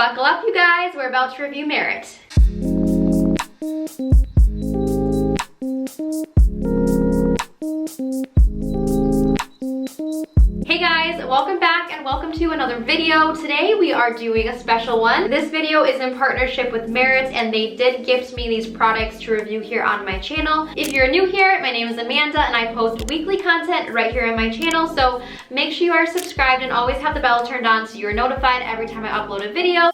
Buckle up, you guys. We're about to review Merit. Hey guys, welcome back and welcome to another video. Today we are doing a special one. This video is in partnership with Merit and they did gift me these products to review here on my channel. If you're new here, my name is Amanda and I post weekly content right here on my channel, so make sure you are subscribed and always have the bell turned on so you're notified every time I upload a video.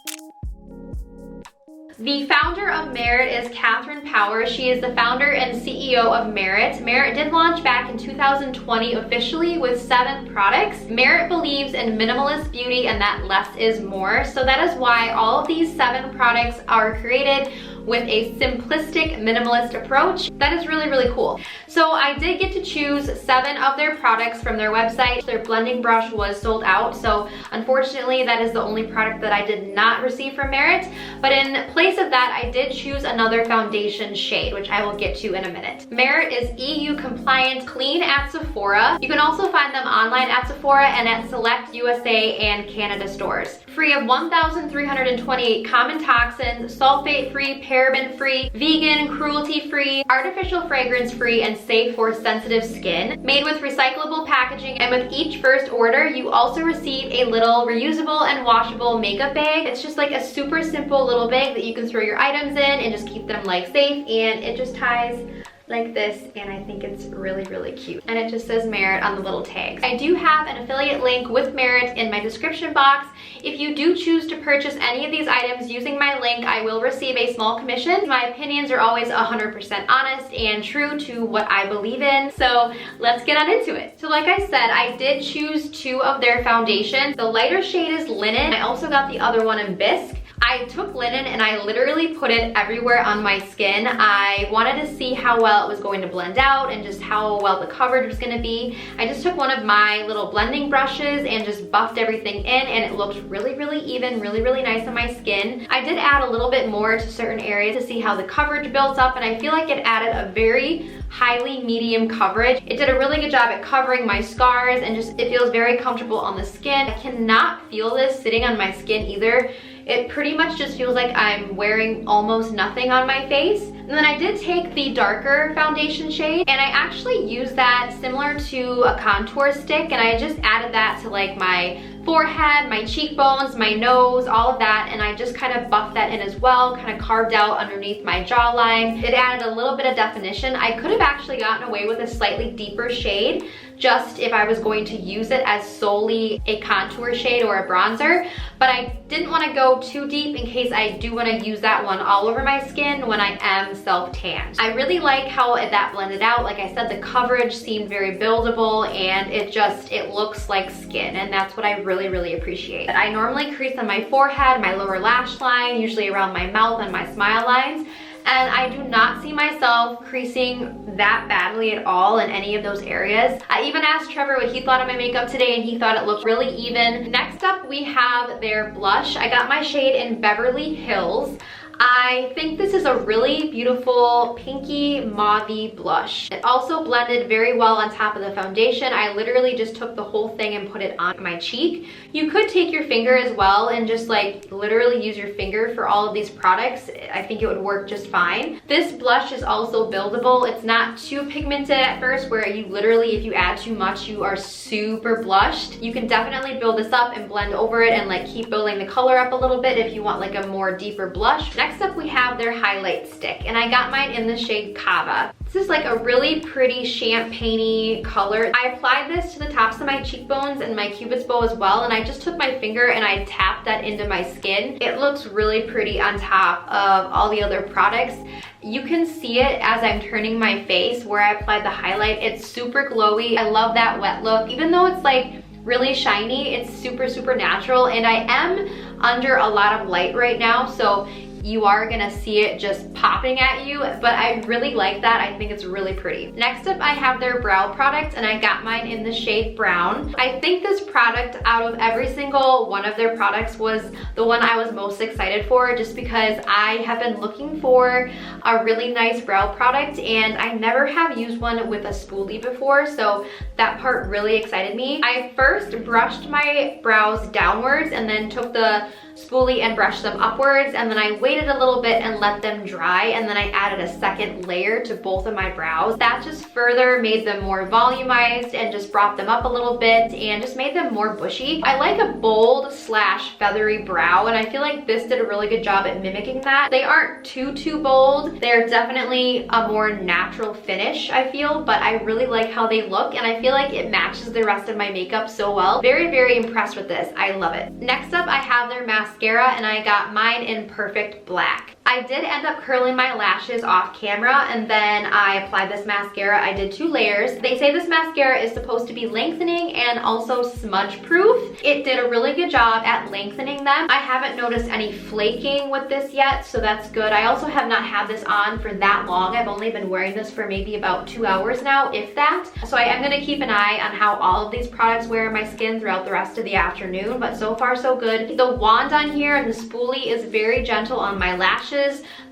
The founder of Merit is Catherine Power. She is the founder and CEO of Merit. Merit did launch back in 2020 officially with 7 products. Merit believes in minimalist beauty and that less is more. So that is why all of these 7 products are created with a simplistic minimalist approach. That is really, really cool. So I did get to choose 7 of their products from their website. Their blending brush was sold out, so unfortunately that is the only product that I did not receive from Merit. But in place of that, I did choose another foundation shade, which I will get to in a minute. Merit is EU compliant, clean at Sephora. You can also find them online at Sephora and at select USA and Canada stores. Free of 1,328 common toxins, sulfate-free, paraben-free, vegan, cruelty-free, artificial fragrance-free, and safe for sensitive skin. Made with recyclable packaging, and with each first order, you also receive a little reusable and washable makeup bag. It's just like a super simple little bag that you can throw your items in and just keep them like safe, and it just ties like this, and I think it's really, really cute. And it just says Merit on the little tags. I do have an affiliate link with Merit in my description box. If you do choose to purchase any of these items using my link, I will receive a small commission. My opinions are always 100% honest and true to what I believe in. So let's get on into it. So like I said, I did choose 2 of their foundations. The lighter shade is Linen. I also got the other one in Bisque. I took Linen and I literally put it everywhere on my skin. I wanted to see how well it was going to blend out and just how well the coverage was going to be. I just took one of my little blending brushes and just buffed everything in, and it looked really, really even, really, really nice on my skin. I did add a little bit more to certain areas to see how the coverage built up, and I feel like it added a very highly medium coverage. It did a really good job at covering my scars, and just it feels very comfortable on the skin. I cannot feel this sitting on my skin either. It pretty much just feels like I'm wearing almost nothing on my face. And then I did take the darker foundation shade and I actually used that similar to a contour stick, and I just added that to like my forehead, my cheekbones, my nose, all of that, and I just kind of buffed that in as well, kind of carved out underneath my jawline. It added a little bit of definition. I could have actually gotten away with a slightly deeper shade just if I was going to use it as solely a contour shade or a bronzer, but I didn't want to go too deep in case I do want to use that one all over my skin when I am self-tanned. I really like how that blended out. Like I said, the coverage seemed very buildable and it looks like skin, and that's what I really, really appreciate. I normally crease on my forehead, my lower lash line, usually around my mouth and my smile lines, and I do not see myself creasing that badly at all in any of those areas. I even asked Trevor what he thought of my makeup today and he thought it looked really even. Next up we have their blush. I got my shade in Beverly Hills. I think this is a really beautiful pinky mauve-y blush. It also blended very well on top of the foundation. I literally just took the whole thing and put it on my cheek. You could take your finger as well and just like literally use your finger for all of these products. I think it would work just fine. This blush is also buildable. It's not too pigmented at first where you literally, if you add too much, you are super blushed. You can definitely build this up and blend over it and like keep building the color up a little bit if you want like a more deeper blush. Next up we have their highlight stick, and I got mine in the shade Kava. This is like a really pretty champagne-y color. I applied this to the tops of my cheekbones and my cupid's bow as well, and I just took my finger and I tapped that into my skin. It looks really pretty on top of all the other products. You can see it as I'm turning my face where I applied the highlight. It's super glowy. I love that wet look. Even though it's like really shiny, it's super, super natural, and I am under a lot of light right now, so you are gonna see it just popping at you, but I really like that. I think it's really pretty. Next up, I have their brow product, and I got mine in the shade brown. I think this product, out of every single one of their products, was the one I was most excited for, just because I have been looking for a really nice brow product, and I never have used one with a spoolie before, so that part really excited me. I first brushed my brows downwards and then took the spoolie and brushed them upwards, and then I waited a little bit and let them dry, and then I added a second layer to both of my brows. That just further made them more volumized and just brought them up a little bit and just made them more bushy. I like a bold slash feathery brow, and I feel like this did a really good job at mimicking that. They aren't too bold. They're definitely a more natural finish, I feel, but I really like how they look, and I feel like it matches the rest of my makeup so well. Very impressed with this. I love it. Next up, I have their mascara, and I got mine in Perfect Black. I did end up curling my lashes off camera, and then I applied this mascara. I did 2 layers. They say this mascara is supposed to be lengthening and also smudge proof. It did a really good job at lengthening them. I haven't noticed any flaking with this yet, so that's good. I also have not had this on for that long. I've only been wearing this for maybe about 2 hours now, if that. So I am gonna keep an eye on how all of these products wear on my skin throughout the rest of the afternoon, but so far so good. The wand on here and the spoolie is very gentle on my lashes.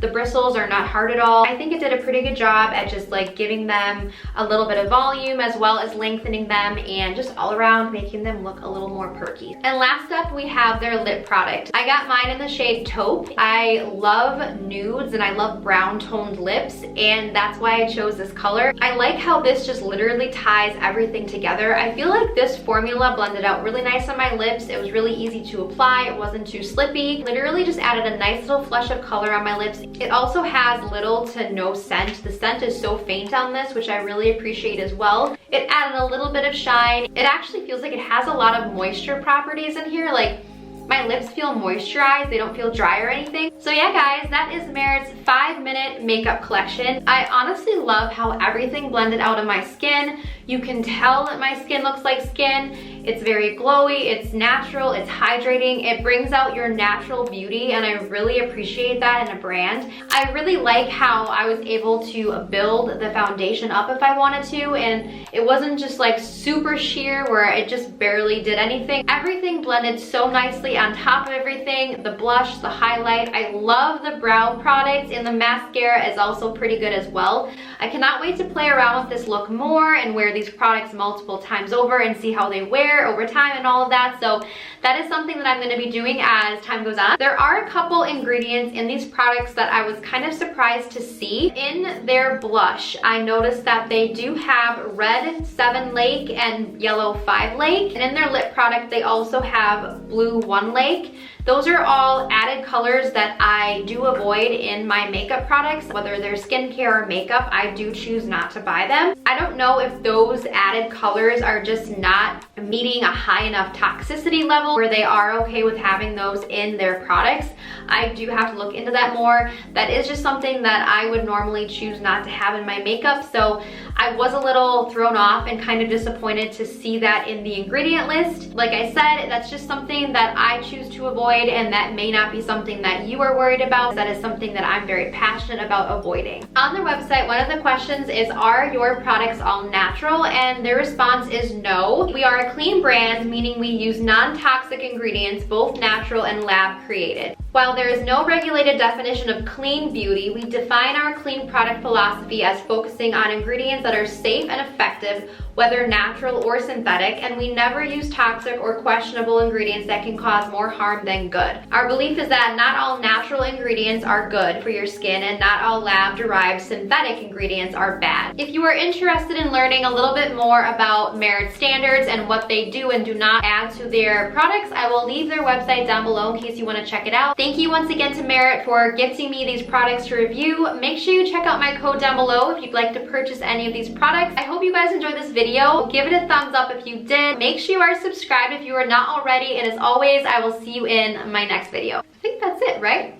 The bristles are not hard at all. I think it did a pretty good job at just like giving them a little bit of volume as well as lengthening them and just all around making them look a little more perky. And last up, we have their lip product. I got mine in the shade Taupe. I love nudes and I love brown toned lips, and that's why I chose this color. I like how this just literally ties everything together. I feel like this formula blended out really nice on my lips. It was really easy to apply. It wasn't too slippy. Literally just added a nice little flush of color on my lips. It also has little to no scent. The scent is so faint on this, which I really appreciate as well. It added a little bit of shine. It actually feels like it has a lot of moisture properties in here. Like, my lips feel moisturized, they don't feel dry or anything. So yeah guys, that is Merit's 5-minute makeup collection. I honestly love how everything blended out of my skin. You can tell that my skin looks like skin. It's very glowy, it's natural, it's hydrating. It brings out your natural beauty, and I really appreciate that in a brand. I really like how I was able to build the foundation up if I wanted to, and it wasn't just like super sheer where it just barely did anything. Everything blended so nicely on top of everything. The blush, the highlight. I love the brow product, and the mascara is also pretty good as well. I cannot wait to play around with this look more and wear these products multiple times over and see how they wear over time and all of that. So that is something that I'm going to be doing as time goes on. There are a couple ingredients in these products that I was kind of surprised to see. In their blush, I noticed that they do have red 7 Lake and yellow 5 Lake. And in their lip product, they also have blue 1 Lake. Those are all added colors that I do avoid in my makeup products. Whether they're skincare or makeup, I do choose not to buy them. I don't know if those added colors are just not meeting a high enough toxicity level where they are okay with having those in their products. I do have to look into that more. That is just something that I would normally choose not to have in my makeup. So I was a little thrown off and kind of disappointed to see that in the ingredient list. Like I said, that's just something that I choose to avoid, and that may not be something that you are worried about. That is something that I'm very passionate about avoiding. On their website, one of the questions is, are your products all natural? And their response is no. We are a clean brand, meaning we use non-toxic ingredients, both natural and lab created. While there is no regulated definition of clean beauty, we define our clean product philosophy as focusing on ingredients that are safe and effective, whether natural or synthetic, and we never use toxic or questionable ingredients that can cause more harm than good. Our belief is that not all natural ingredients are good for your skin, and not all lab-derived synthetic ingredients are bad. If you are interested in learning a little bit more about Merit standards and what they do and do not add to their products, I will leave their website down below in case you want to check it out. Thank you once again to Merit for gifting me these products to review. Make sure you check out my code down below if you'd like to purchase any of these products. I hope you guys enjoyed this video. Give it a thumbs up if you did. Make sure you are subscribed if you are not already. And as always, I will see you in my next video. I think that's it, right?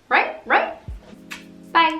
Right? Bye.